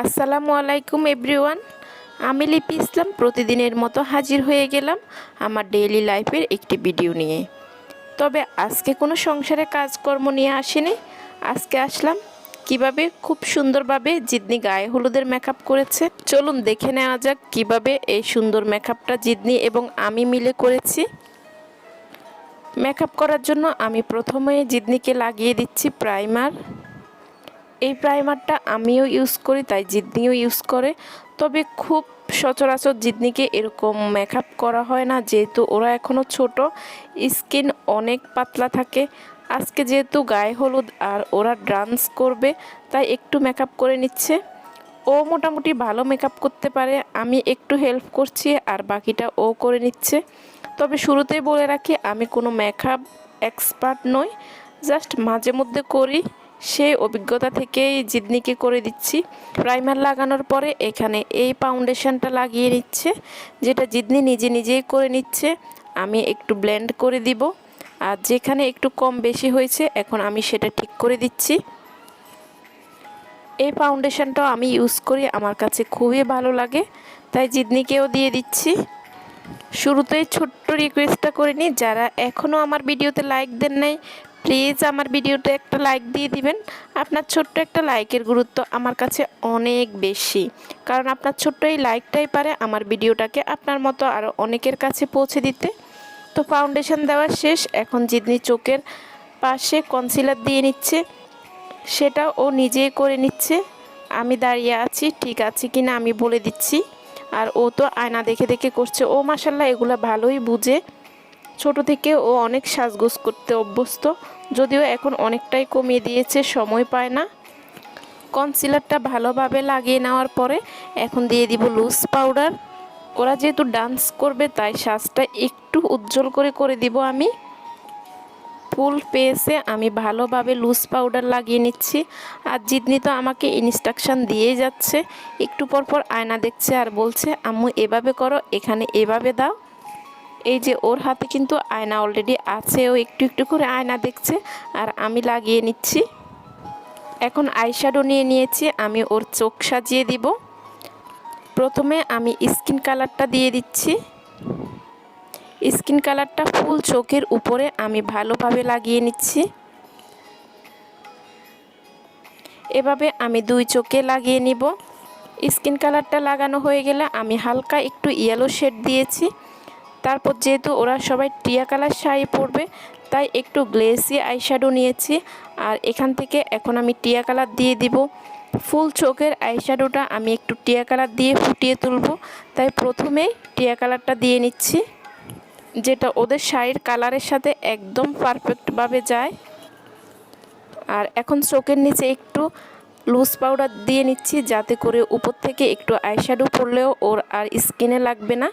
আসসালামু আলাইকুম এভরিওয়ান। আমি লিপি ইসলাম প্রতিদিনের মতো হাজির হয়ে গেলাম আমার ডেইলি লাইফের একটি ভিডিও নিয়ে। তবে আজকে কোনো সংসারে কাজকর্ম নিয়ে আসিনি। আজকে আসলাম কিভাবে খুব সুন্দরভাবে জিদনি গায়ে হলুদের মেকআপ করেছে। চলুন দেখে নেওয়া যাক কিভাবে এই সুন্দর মেকআপটা জিদনি এবং আমি মিলে করেছি। মেকআপ করার জন্য আমি প্রথমে জিদনিকে লাগিয়ে দিচ্ছি প্রাইমার। এই প্রাইমারটা আমিও ইউজ করি, তাই জিদনিও ইউজ করে। তবে খুব সচরাচর জিদনিকে এরকম মেকআপ করা হয় না, যেহেতু ওরা এখনও ছোট, স্কিন অনেক পাতলা থাকে। আজকে যেহেতু গায়ে হলুদ আর ওরা ডান্স করবে, তাই একটু মেকআপ করে নিচ্ছে। ও মোটামুটি ভালো মেকআপ করতে পারে, আমি একটু হেল্প করছি আর বাকিটা ও করে নিচ্ছে। তবে শুরুতেই বলে রাখি, আমি কোনো মেকআপ এক্সপার্ট নই, জাস্ট মাঝে মধ্যে করি। সেই অভিজ্ঞতা থেকেই জিদনিকে করে দিচ্ছি। প্রাইমার লাগানোর পরে এখানে এই ফাউন্ডেশনটা লাগিয়ে নিচ্ছে, যেটা জিদনি নিজে নিজেই করে নিচ্ছে। আমি একটু ব্লেন্ড করে দিব, আর যেখানে একটু কম বেশি হয়েছে এখন আমি সেটা ঠিক করে দিচ্ছি। এই ফাউন্ডেশনটাও আমি ইউজ করি, আমার কাছে খুবই ভালো লাগে, তাই জিদনিকেও দিয়ে দিচ্ছি। শুরুতেই ছোট্ট রিকোয়েস্টটা করে নিই, যারা এখনও আমার ভিডিওতে লাইক দেন নাই, প্লিজ আমার ভিডিওতে একটা লাইক দিয়ে দিবেন। আপনার ছোট্ট একটা লাইকের গুরুত্ব আমার কাছে অনেক বেশি, কারণ আপনার ছোট্ট এই লাইকটাই পারে আমার ভিডিওটাকে আপনার মতো আরও অনেকের কাছে পৌঁছে দিতে। তো ফাউন্ডেশন দেওয়া শেষ, এখন জিদনি চোখের পাশে কনসিলার দিয়ে নিচ্ছে, সেটা ও নিজেই করে নিচ্ছে। আমি দাঁড়িয়ে আছি, ঠিক আছে কিনা আমি বলে দিচ্ছি। আর ও তো আয়না দেখে দেখে করছে। ও মাশাল্লাহ এগুলো ভালোই বুঝে, ছোট থেকে ও অনেক সাজগোজ করতে অভ্যস্ত, যদিও এখন অনেকটাই কমিয়ে দিয়েছে, সময় পায় না। কনসিলারটা ভালোভাবে লাগিয়ে নেওয়ার পরে এখন দিয়ে দিব লুজ পাউডার। ওরা যেহেতু ডান্স করবে, তাই সাজটা একটু উজ্জ্বল করে দিব আমি। ফুল পেয়েছে আমি ভালোভাবে লুজ পাউডার লাগিয়ে নিচ্ছি। আর জিদনি তো আমাকে ইনস্ট্রাকশান দিয়েই যাচ্ছে, একটু পরপর আয়না দেখছে আর বলছে আম্মু এভাবে করো, এখানে এভাবে দাও। এই যে ওর হাতে কিন্তু আয়না অলরেডি আছে, ও একটু একটু করে আয়না দেখছে আর আমি লাগিয়ে নিচ্ছি। এখন আইশ্যাডো নিয়ে নিয়েছি, আমি ওর চোখ সাজিয়ে দিব। প্রথমে আমি স্কিন কালারটা দিয়ে দিচ্ছি। স্কিন কালারটা ফুল চোখের উপরে আমি ভালোভাবে লাগিয়ে নিচ্ছি। এভাবে আমি দুই চোখে লাগিয়ে নিব। স্কিন কালারটা লাগানো হয়ে গেলে আমি হালকা একটু ইয়েলো শেড দিয়েছি। তারপর যেহেতু ওরা সবাই টিয়া কালার শাড়ি পরবে, তাই একটু গ্লেসি আইশ্যাডো নিয়েছি। আর এখান থেকে এখন আমি টিয়া কালার দিয়ে দিব। ফুল চোখের আইশ্যাডোটা আমি একটু টিয়া কালার দিয়ে ফুটিয়ে তুলব, তাই প্রথমেই টিয়া কালারটা দিয়ে নিচ্ছি, যেটা ওদের শাড়ির কালারের সাথে একদম পারফেক্টভাবে যায়। আর এখন চোখের নিচে একটু লুজ পাউডার দিয়ে নিচ্ছি, যাতে করে উপর থেকে একটু আইশ্যাডো পরলেও ওর আর স্কিনে লাগবে না।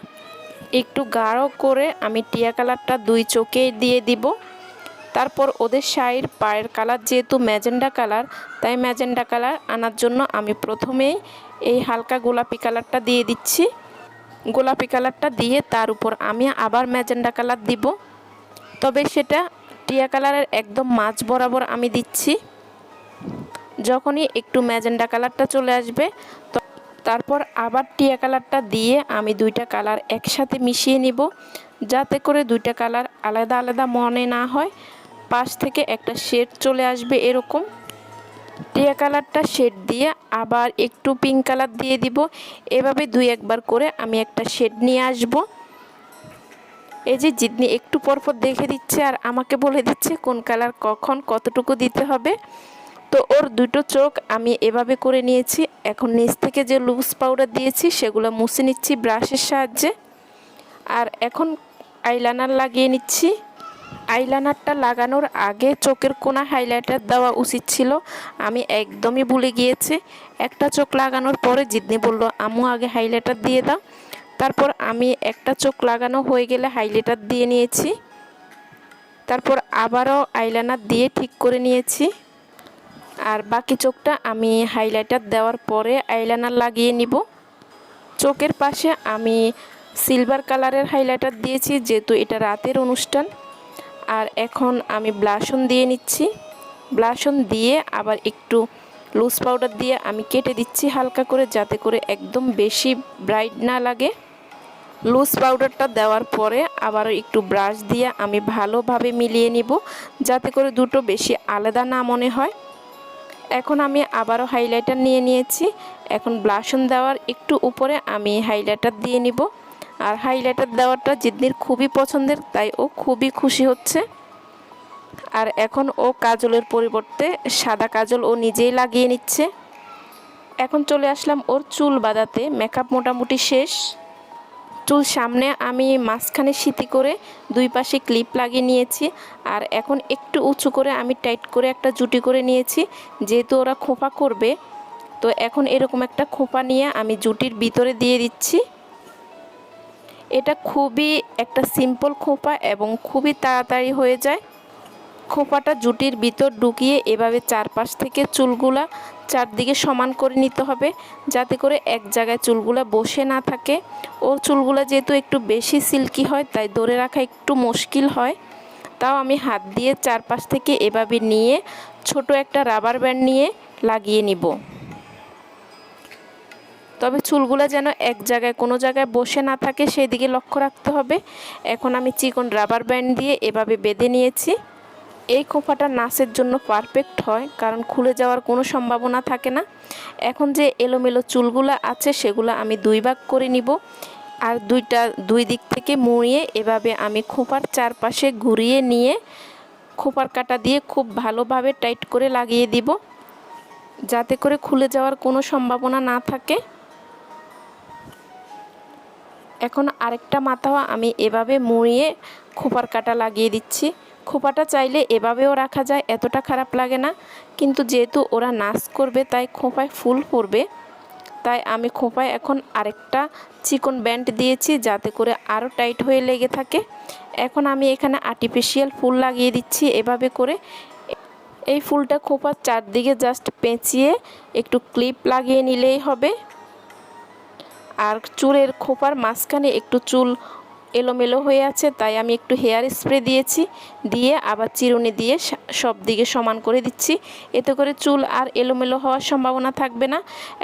একটু গাঢ় করে আমি টিয়া কালারটা দুই চোখে দিয়ে দিব। তারপর ওদের শাড়ির পায়ের কালার যেহেতু ম্যাজেন্ডা কালার, তাই ম্যাজেন্ডা কালার আনার জন্য আমি প্রথমেই এই হালকা গোলাপি কালারটা দিয়ে দিচ্ছি। গোলাপি কালারটা দিয়ে তার উপর আমি আবার ম্যাজেন্ডা কালার দিব, তবে সেটা টিয়া কালারের একদম মাঝ বরাবর আমি দিচ্ছি। যখনই একটু ম্যাজেন্ডা কালারটা চলে আসবে, তারপর আবার টিয়া কালারটা দিয়ে আমি দুইটা কালার একসাথে মিশিয়ে নিব, যাতে করে দুইটা কালার আলাদা আলাদা মনে না হয়। পাশ থেকে একটা শেড চলে আসবে এরকম। টিয়া কালারটা শেড দিয়ে আবার একটু পিঙ্ক কালার দিয়ে দিব। এভাবে দুই একবার করে আমি একটা শেড নিয়ে আসব। এই যে জিদনি একটু পরপর দেখে দিচ্ছে আর আমাকে বলে দিচ্ছে কোন কালার কখন কতটুকু দিতে হবে। তো ওর দুটো চোখ আমি এভাবে করে নিয়েছি। এখন নিচ থেকে যে লুজ পাউডার দিয়েছি সেগুলো মুছে নিচ্ছি ব্রাশের সাহায্যে। আর এখন আইলাইনার লাগিয়ে নিচ্ছি। আইলাইনারটা লাগানোর আগে চোখের কোণা হাইলাইটার দেওয়া উচিত ছিল, আমি একদমই ভুলে গিয়েছি। একটা চোখ লাগানোর পরে জিদনি বলল আম্মু আগে হাইলাইটার দিয়ে দাও। তারপর আমি একটা চোখ লাগানো হয়ে গেলে হাইলাইটার দিয়ে নিয়েছি। তারপর আবারও আইলাইনার দিয়ে ঠিক করে নিয়েছি। আর বাকি চোখটা আমি হাইলাইটার দেওয়ার পরে আইলাইনার লাগিয়ে নিব। চোখের পাশে আমি সিলভার কালারের হাইলাইটার দিয়েছি, যেহেতু এটা রাতের অনুষ্ঠান। আর এখন আমি ব্লাশন দিয়ে নিচ্ছি। ব্লাশন দিয়ে আবার একটু লুজ পাউডার দিয়ে আমি কেটে দিচ্ছি হালকা করে, যাতে করে একদম বেশি ব্রাইট না লাগে। লুজ পাউডারটা দেওয়ার পরে আবারও একটু ব্রাশ দিয়ে আমি ভালোভাবে মিলিয়ে নিব, যাতে করে দুটো বেশি আলাদা না মনে হয়। এখন আমি আবারও হাইলাইটার নিয়ে নিয়েছি। এখন ব্লাশন দেওয়ার একটু উপরে আমি হাইলাইটার দিয়ে নিব। আর হাইলাইটার দেওয়াটা জিদ্দির খুবই পছন্দের, তাই ও খুবই খুশি হচ্ছে। আর এখন ও কাজলের পরিবর্তে সাদা কাজল ও নিজেই লাগিয়ে নিচ্ছে। এখন চলে আসলাম ওর চুল বাঁধাতে। মেকআপ মোটামুটি শেষ। চুল সামনে আমি মাঝখানে সিঁথি করে দুই পাশে ক্লিপ লাগিয়ে নিয়েছি। আর এখন একটু উঁচু করে আমি টাইট করে একটা জুটি করে নিয়েছি, যেহেতু ওরা খোঁপা করবে। তো এখন এরকম একটা খোঁপা নিয়ে আমি জুটির ভিতরে দিয়ে দিচ্ছি। এটা খুবই একটা সিম্পল খোঁপা এবং খুবই তাড়াতাড়ি হয়ে যায়। খোঁপাটা জুটির ভিতর ঢুকিয়ে এভাবে চারপাশ থেকে চুলগুলা চারদিকে সমান করে নিতে হবে, যাতে করে এক জায়গায় চুলগুলা বসে না থাকে। ওর চুলগুলা যেহেতু একটু বেশি সিল্কি হয়, তাই ধরে রাখা একটু মুশকিল হয়। তাও আমি হাত দিয়ে চারপাশ থেকে এভাবে নিয়ে ছোট একটা রাবার ব্যান্ড নিয়ে লাগিয়ে নিব। তবে চুলগুলা যেন এক জায়গায় কোনো জায়গায় বসে না থাকে, সেই দিকে লক্ষ্য রাখতে হবে। এখন আমি চিকন রাবার ব্যান্ড দিয়ে এভাবে বেঁধে নিয়েছি। এই খোঁপাটা নাচের জন্য পারফেক্ট হয়, কারণ খুলে যাওয়ার কোনো সম্ভাবনা থাকে না। এখন যে এলোমেলো চুলগুলো আছে সেগুলো আমি দুই ভাগ করে নিব। আর দুই দিক থেকে মুড়িয়ে এভাবে আমি খোঁপার চারপাশে ঘুরিয়ে নিয়ে খোঁপার কাঁটা দিয়ে খুব ভালোভাবে টাইট করে লাগিয়ে দিব, যাতে করে খুলে যাওয়ার কোনো সম্ভাবনা না থাকে। এখন আরেকটা মাথাও আমি এভাবে মুড়িয়ে খোঁপার কাঁটা লাগিয়ে দিচ্ছি। খোঁপাটা চাইলে এভাবেও রাখা যায়, এতটা খারাপ লাগে না। কিন্তু যেহেতু ওরা নাচ করবে তাই খোঁপায় ফুল পড়বে, তাই আমি খোঁপায় এখন আরেকটা চিকন ব্যান্ড দিয়েছি, যাতে করে আরও টাইট হয়ে লেগে থাকে। এখন আমি এখানে আর্টিফিশিয়াল ফুল লাগিয়ে দিচ্ছি এভাবে করে। এই ফুলটা খোঁপার চারদিকে জাস্ট পেঁচিয়ে একটু ক্লিপ লাগিয়ে নিলেই হবে। আর চুলের খোঁপার মাঝখানে একটু চুল এলোমেলো হয়ে আছে, তাই আমি একটু হেয়ার স্প্রে দিয়েছি, দিয়ে আবার চিরুনি দিয়ে সব দিকে সমান করে দিচ্ছি। এতে করে চুল আর এলোমেলো হওয়ার সম্ভাবনা থাকবে না।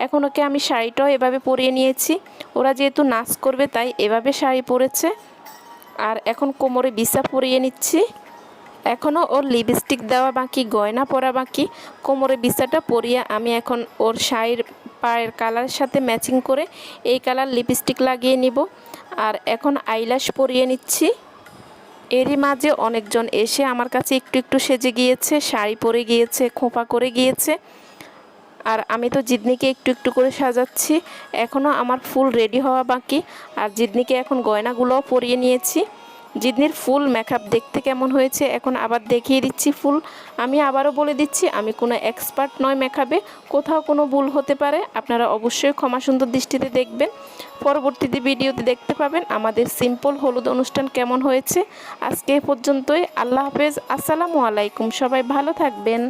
এখন ওকে আমি শাড়িটাও এভাবে পরিয়ে নিয়েছি। ওরা যেহেতু নাচ করবে তাই এভাবে শাড়ি পরেছে। আর এখন কোমরে বিছা পরিয়ে নিচ্ছি। এখনও ওর লিপস্টিক দেওয়া বাকি, গয়না পরা বাকি। কোমরে বিছাটা পরিয়ে আমি এখন ওর শাড়ির পায়ের কালারের সাথে ম্যাচিং করে এই কালার লিপস্টিক লাগিয়ে নিব। আর এখন আইল্যাশ পরিয়ে নিচ্ছি। এরই মাঝে অনেকজন এসে আমার কাছে একটু একটু সেজে গিয়েছে, শাড়ি পরে গিয়েছে, খোঁপা করে গিয়েছে। আর আমি তো জিদনিকে একটু একটু করে সাজাচ্ছি। এখনও আমার ফুল রেডি হওয়া বাকি। আর জিদনিকে এখন গয়নাগুলোও পরিয়ে নিয়েছি। জিদনির ফুল মেকআপ দেখতে কেমন হয়েছে এখন আবার দেখিয়ে দিচ্ছি ফুল। আমি আবারও বলে দিচ্ছি, আমি কোনো এক্সপার্ট নয় মেকআপে, কোথাও কোনো ভুল হতে পারে। আপনারা অবশ্যই ক্ষমা সুন্দর দৃষ্টিতে দেখবেন। পরবর্তীতে ভিডিওতে দেখতে পাবেন আমাদের সিম্পল হলুদ অনুষ্ঠান কেমন হয়েছে। আজকে এ পর্যন্তই। আল্লাহ হাফেজ, আসসালামু আলাইকুম। সবাই ভালো থাকবেন।